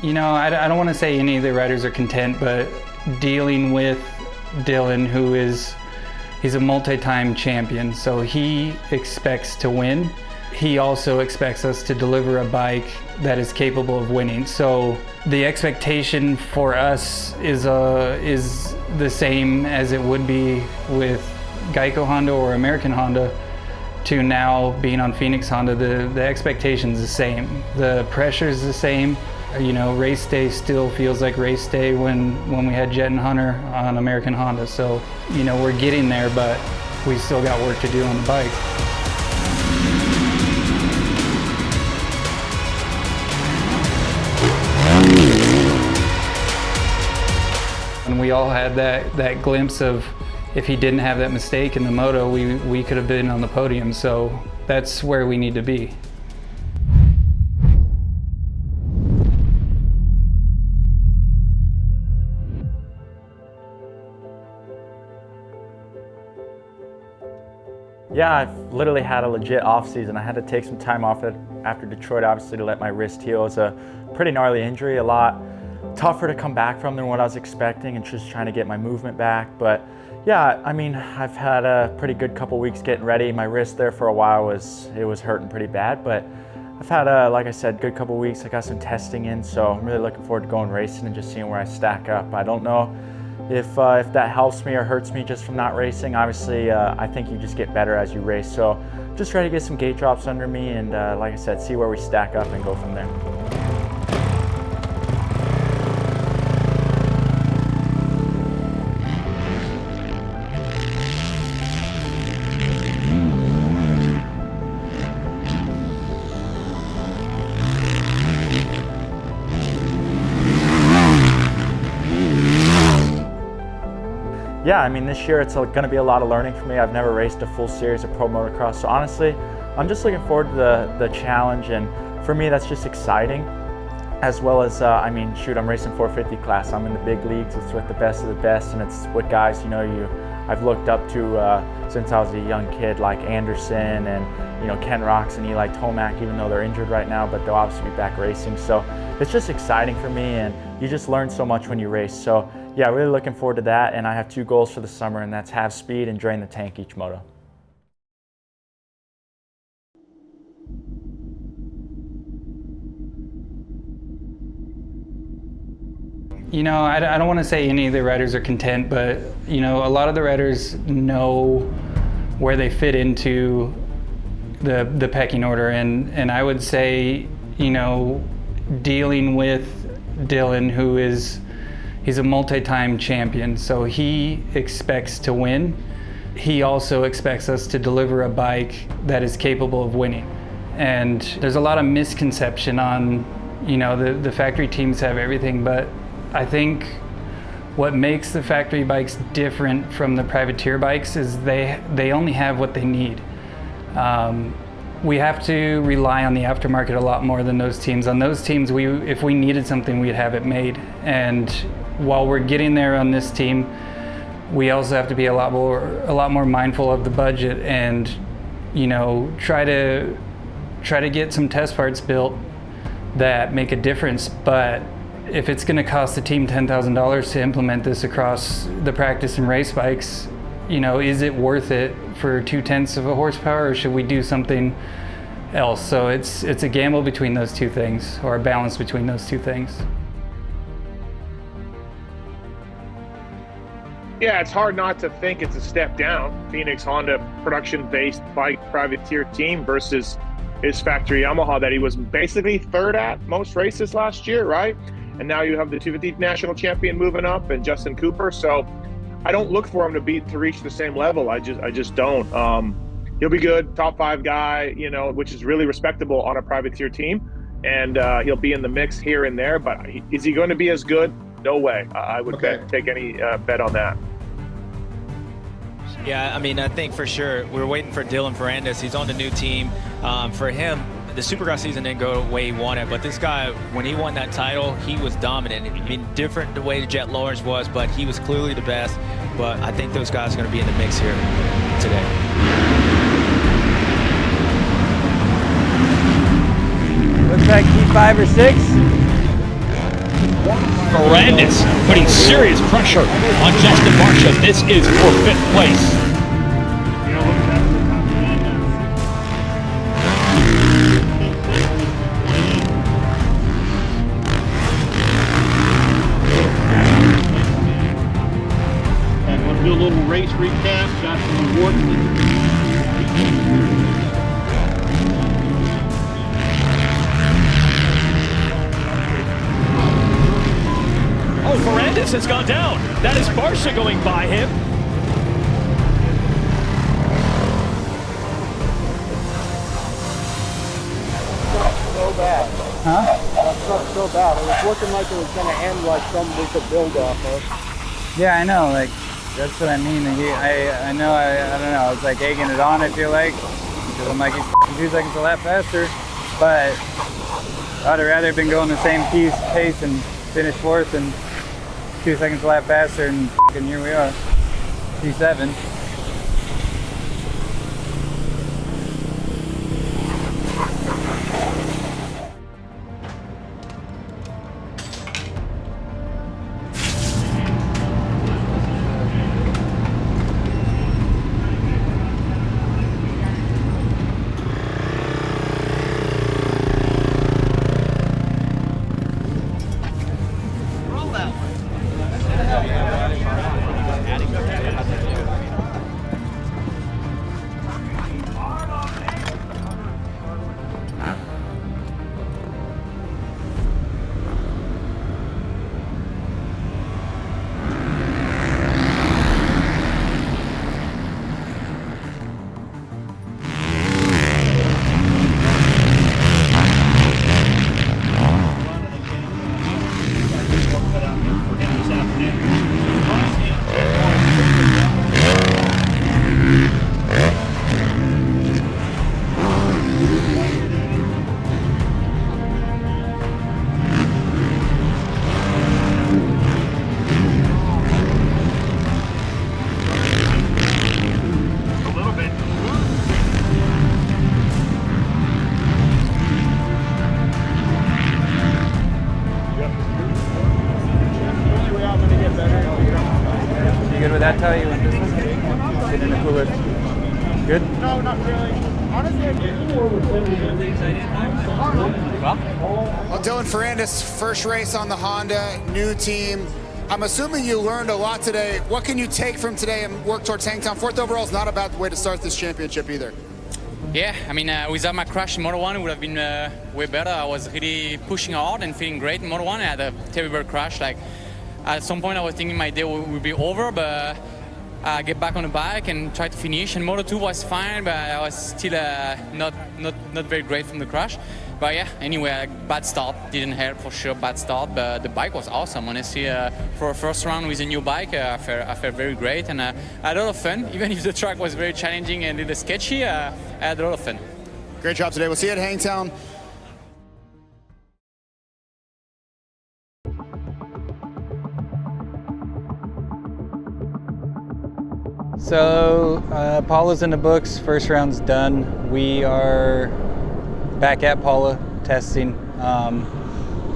I don't want to say any of the riders are content, but dealing with Dylan, he's a multi-time champion, so he expects to win. He also expects us to deliver a bike that is capable of winning. So the expectation for us is the same as it would be with Geico Honda or American Honda to now being on Phoenix Honda. The expectation is the same. The pressure is the same. Race day still feels like race day when we had Jet and Hunter on American Honda. So, we're getting there, but we still got work to do on the bike. And we all had that glimpse of, if he didn't have that mistake in the moto, we could have been on the podium. So that's where we need to be. Yeah, I've literally had a legit off season. I had to take some time off after Detroit, obviously, to let my wrist heal. It was a pretty gnarly injury, a lot tougher to come back from than what I was expecting, and just trying to get my movement back. But yeah, I've had a pretty good couple weeks getting ready. My wrist there for a while was hurting pretty bad, but I've had like I said, good couple weeks. I got some testing in, so I'm really looking forward to going racing and just seeing where I stack up. I don't know if that helps me or hurts me just from not racing. Obviously, I think you just get better as you race. So just try to get some gate drops under me and like I said, see where we stack up and go from there. Yeah, this year it's going to be a lot of learning for me. I've never raced a full series of Pro Motocross, so honestly, I'm just looking forward to the challenge, and for me that's just exciting. As well as, I'm racing 450 class. I'm in the big leagues. It's with the best of the best, and it's with guys I've looked up to since I was a young kid, like Anderson and Ken Rocks and Eli Tomac, even though they're injured right now, but they'll obviously be back racing. So it's just exciting for me, and you just learn so much when you race. So yeah, really looking forward to that, and I have 2 goals for the summer, and that's have speed and drain the tank each moto. I don't want to say any of the riders are content, but a lot of the riders know where they fit into the pecking order, and I would say, dealing with Dylan, he's a multi-time champion, so he expects to win. He also expects us to deliver a bike that is capable of winning. And there's a lot of misconception on, the factory teams have everything, but I think what makes the factory bikes different from the privateer bikes is they only have what they need. We have to rely on the aftermarket a lot more than those teams. On those teams, if we needed something, we'd have it made. And while we're getting there on this team, we also have to be a lot more mindful of the budget and try to get some test parts built that make a difference. But if it's going to cost the team $10,000 to implement this across the practice and race bikes, is it worth it for 0.2 of a horsepower, or should we do something else? So it's a gamble between those two things, or a balance between those two things. Yeah, it's hard not to think it's a step down. Phoenix Honda production-based bike privateer team versus his factory Yamaha that he was basically third at most races last year, right? And now you have the 250 national champion moving up and Justin Cooper. So I don't look for him to reach the same level. I just don't. He'll be good, top 5 guy, which is really respectable on a privateer team. And he'll be in the mix here and there, but is he going to be as good? No way. I would take any bet on that. Yeah, I think for sure we're waiting for Dylan Ferrandis. He's on the new team. For him, the Supercross season didn't go the way he wanted, but this guy, when he won that title, he was dominant. Different the way Jet Lawrence was, but he was clearly the best. But I think those guys are going to be in the mix here today. Looks like P5 or 6. Ferrandis putting serious pressure on Justin Barcia. This is for 5th place. And we'll do a little race recap. Got some awards. Oh, Ferrandis has gone down. That is Barcia going by him. So bad. Huh? That sucked so bad. It was looking like it was going to end like something we could build off of. Yeah, I know. Like, that's what I mean. I know. I don't know. It's like egging it on. I feel like because I'm like he's 2 seconds a lap faster, but I'd have rather been going the same pace and finish 4th and 2 seconds a lap faster, and here we are, P7. Good with that tell you when business? Get in the cooler. Good? No, not really. Honestly, Well, Dylan Ferrandis, first race on the Honda, new team. I'm assuming you learned a lot today. What can you take from today and work towards Hangtown? 4th overall is not a bad way to start this championship either. Yeah, I mean, without my crash in Moto 1, it would have been way better. I was really pushing hard and feeling great in Moto 1. I had a terrible crash. Like, at some point, I was thinking my day would be over, but I get back on the bike and try to finish. And Moto 2 was fine, but I was still not very great from the crash. But yeah, anyway, bad start. Didn't help for sure, bad start. But the bike was awesome. Honestly, for a first round with a new bike, I felt very great. And I had a lot of fun. Even if the track was very challenging and a little sketchy, I had a lot of fun. Great job today. We'll see you at Hangtown. So Paula's in the books, first round's done. We are back at Paula testing.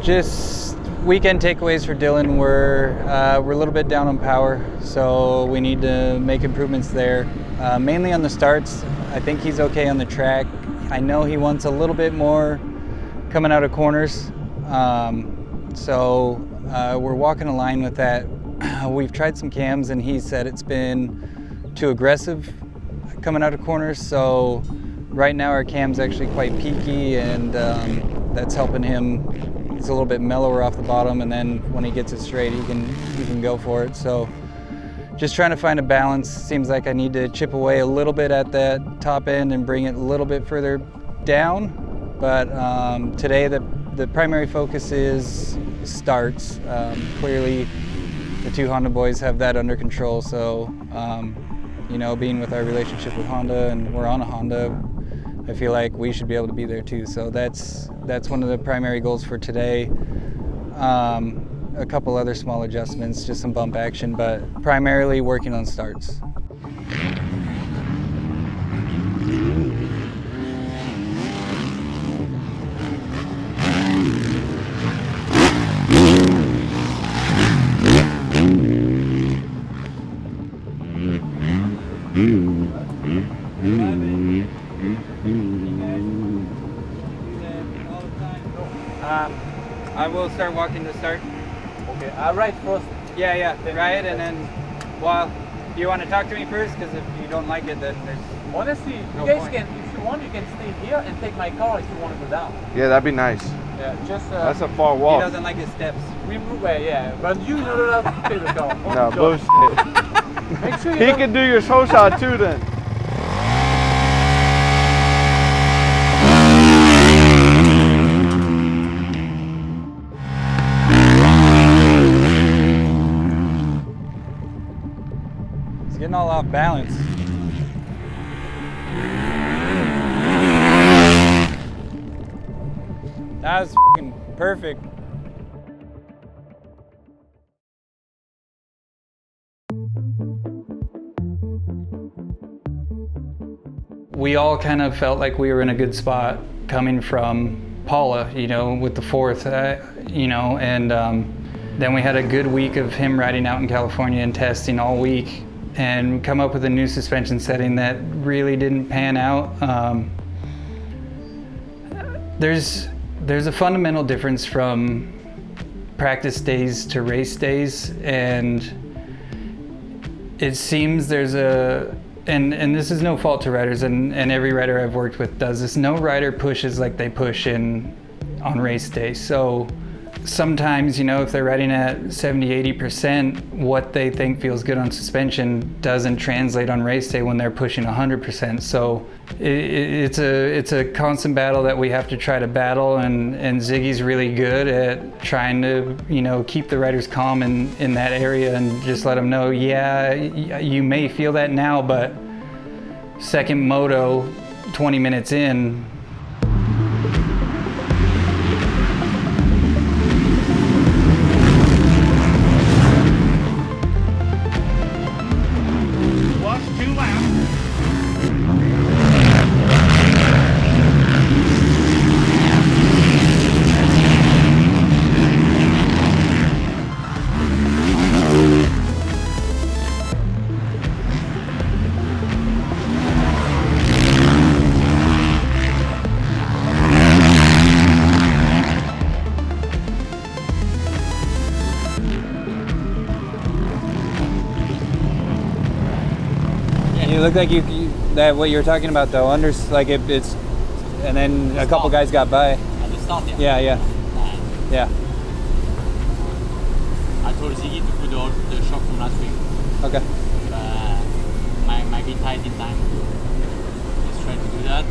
Just weekend takeaways for Dylan. We're a little bit down on power, so we need to make improvements there. Mainly on the starts. I think he's okay on the track. I know he wants a little bit more coming out of corners. So we're walking a line with that. We've tried some cams and he said it's been too aggressive coming out of corners, so right now our cam's actually quite peaky, and that's helping him. He's a little bit mellower off the bottom, and then when he gets it straight, he can go for it. So just trying to find a balance. Seems like I need to chip away a little bit at that top end and bring it a little bit further down. But today the primary focus is starts. Clearly the 2 Honda boys have that under control, so you know, being with our relationship with Honda and we're on a Honda, I feel like we should be able to be there too. So that's one of the primary goals for today. A couple other small adjustments, just some bump action, but primarily working on starts. I will start walking to start. Okay, I ride first. Yeah, ride and then, well, do you want to talk to me first? Because if you don't like it, then there's Honestly, no you guys point. can, if you want, you can stay here and take my car if you want to go down. Yeah, that'd be nice. Yeah, just. That's a far He walk. doesn't like his steps. We move away, yeah, but you're not allowed to take the car. No, bullshit. Make sure you He don't- can do your show shot too then. He's getting all off balance. That was f***ing perfect. We all kind of felt like we were in a good spot coming from Paula, you know, with the fourth, you know, and then we had a good week of him riding out in California and testing all week and come up with a new suspension setting that really didn't pan out. There's a fundamental difference from practice days to race days, and it seems there's a, and this is no fault to riders, and every rider I've worked with does this, no rider pushes like they push on race day. So sometimes, you know, if they're riding at 70-80%, what they think feels good on suspension doesn't translate on race day when they're pushing 100%. So it's a constant battle that we have to try to battle, and Ziggy's really good at trying to, you know, keep the riders calm in that area and just let them know, yeah, you may feel that now, but second moto, 20 minutes in, You look like you that what you were talking about though. Like it's, and then a couple guys got by. At the start, yeah. Yeah. I told Ziggy to put the shock from last week. Okay. Might be tight in time. Let's try to do that.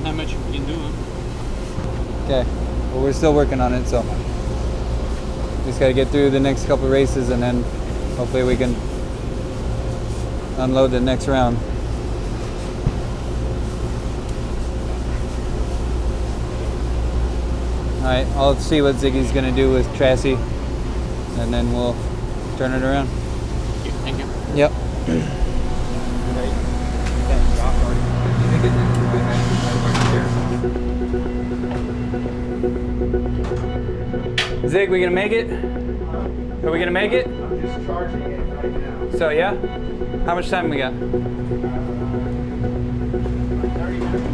Not much we can do. Huh? Okay. Well, we're still working on it, so just got to get through the next couple races, and then hopefully we can unload the next round. All right, I'll see what Ziggy's gonna do with chassis, and then we'll turn it around. Thank you. Yep. Zig, we gonna make it? Are we gonna make it? I'm just charging it right now. So yeah? How much time we got? 30 minutes.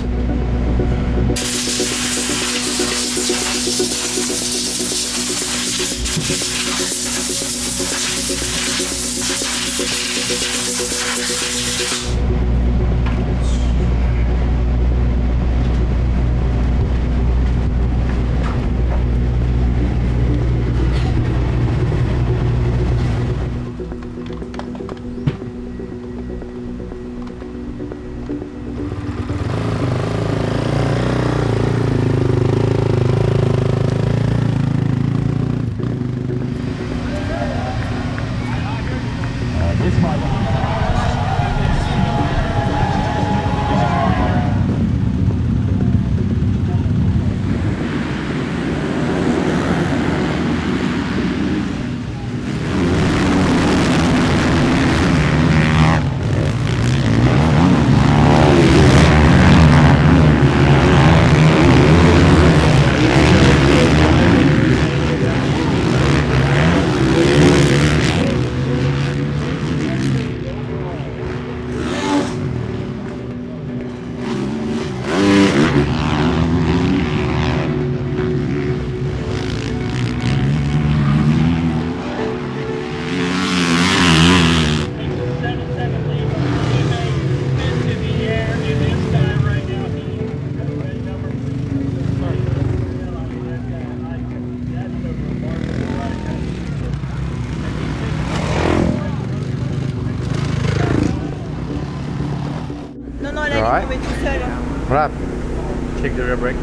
What happened? Check the rear brake.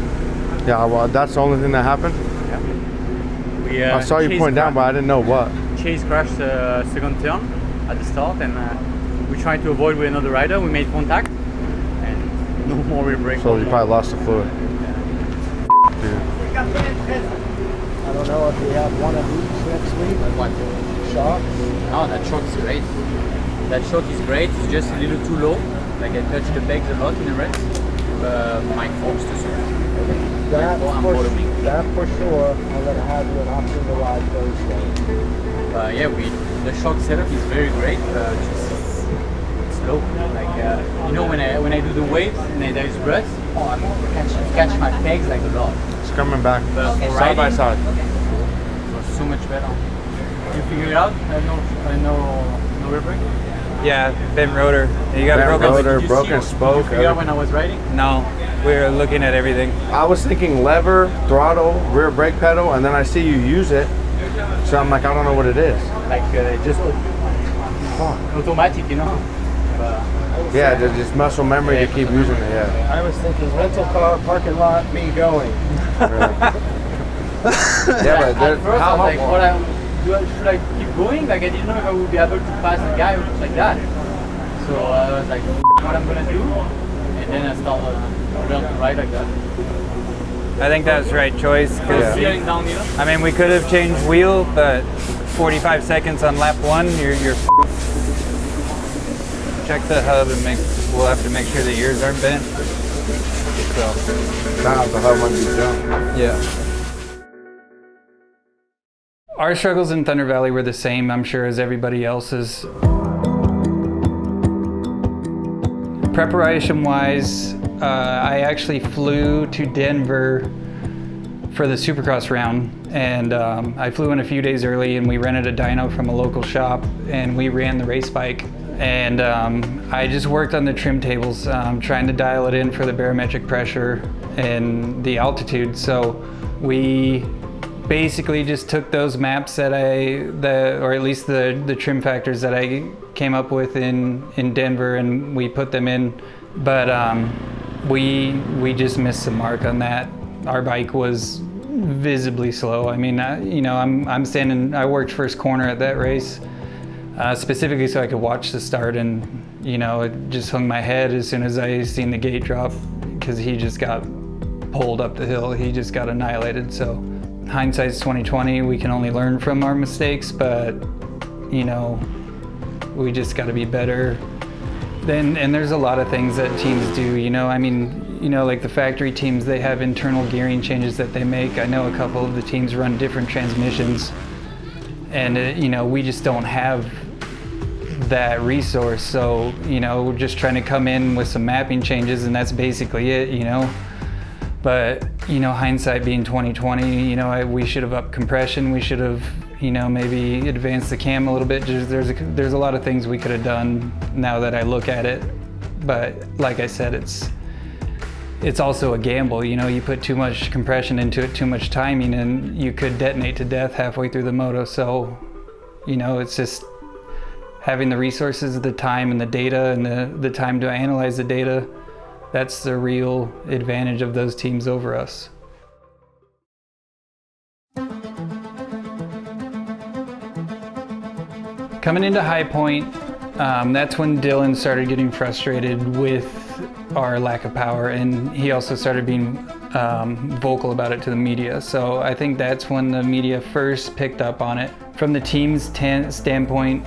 Yeah, well, that's the only thing that happened. We, I saw you point down, but I didn't know what. Chase crashed the second turn at the start, and we tried to avoid with another rider. We made contact, and no more rear brake. So you probably lost the fluid. Dude. I don't know if we have one of these next week. What? Shock? No, that shock is great. That shock is great. It's just a little too low. Like I touched the pegs a lot in the race. My fork's too soft. That for sure. I'm gonna have you an option to ride Thursday. Yeah, the shock setup is very great. Just slow. Like you know, when I do the waves and there is rust, I'm catch my pegs like a lot. It's coming back side by side. So much better. You figure it out? No rear brake? Yeah, bent rotor. You got Bent broken rotor, broken spoke. Did you figure out when I was riding? No, we were looking at everything. I was thinking lever, throttle, rear brake pedal, and then I see you use it. So I'm like, I don't know what it is. Like just automatic, you know? Yeah, there's just muscle memory to keep using it, yeah. I was thinking rental car, parking lot, me going. Yeah, but at first I was like, should I keep going? Like I didn't know if I would be able to pass the guy like that. So I was like, what I'm gonna do? And then I started learn to ride like that. I think that was the right choice. Steering down here. I mean, we could have changed wheel, but 45 seconds on lap 1, you're check the hub and we'll have to make sure the ears aren't bent. So now the hub might be done. Yeah. Our struggles in Thunder Valley were the same, I'm sure, as everybody else's. Preparation-wise, I actually flew to Denver for the Supercross round, and I flew in a few days early, and we rented a dyno from a local shop, and we ran the race bike. And I just worked on the trim tables, trying to dial it in for the barometric pressure and the altitude. So we basically just took those maps that or at least the trim factors that I came up with in Denver, and we put them in. But we just missed the mark on that. Our bike was visibly slow. I mean, you know, I worked first corner at that race, specifically so I could watch the start, and you know, it just hung my head as soon as I seen the gate drop, because he just got pulled up the hill. He just got annihilated. So hindsight's 2020. We can only learn from our mistakes, but you know, we just got to be better. And there's a lot of things that teams do, you know. I mean, you know, like the factory teams, they have internal gearing changes that they make. I know a couple of the teams run different transmissions, and you know, we just don't have that resource. So you know, we're just trying to come in with some mapping changes, and that's basically it, you know. But you know, hindsight being 2020, you know, we should have upped compression. We should have, you know, maybe advanced the cam a little bit. Just there's a lot of things we could have done now that I look at it. But like I said, it's also a gamble. You know, you put too much compression into it, too much timing, and you could detonate to death halfway through the moto. So, you know, it's just having the resources, the time, and the data, and the time to analyze the data. That's the real advantage of those teams over us. Coming into High Point, that's when Dylan started getting frustrated with our lack of power, and he also started being vocal about it to the media. So I think that's when the media first picked up on it. From the team's standpoint,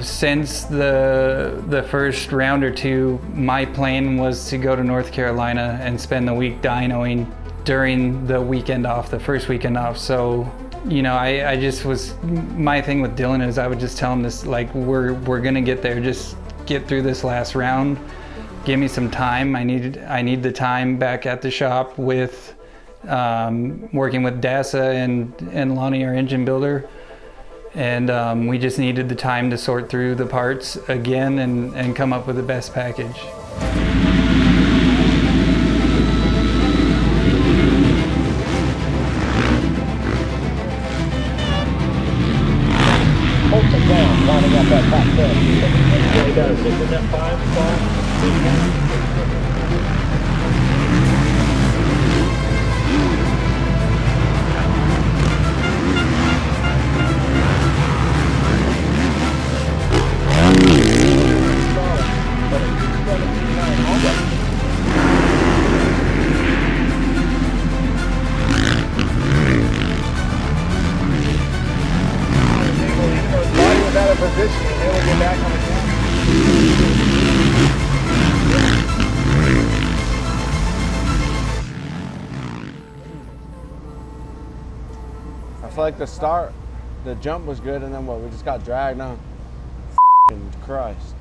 since the first round or two, my plan was to go to North Carolina and spend the week dynoing during the weekend off, the first weekend off. So, you know, I just was, my thing with Dylan is I would just tell him this, like, we're gonna get there, just get through this last round, give me some time. I need the time back at the shop with working with Dasa and Lonnie, our engine builder. And we just needed the time to sort through the parts again and come up with the best package. Hold them down, lining up that back there. Yeah, he does. Isn't that 5 spot? feel like the start, the jump was good, and then what? We just got dragged on. F***ing Christ.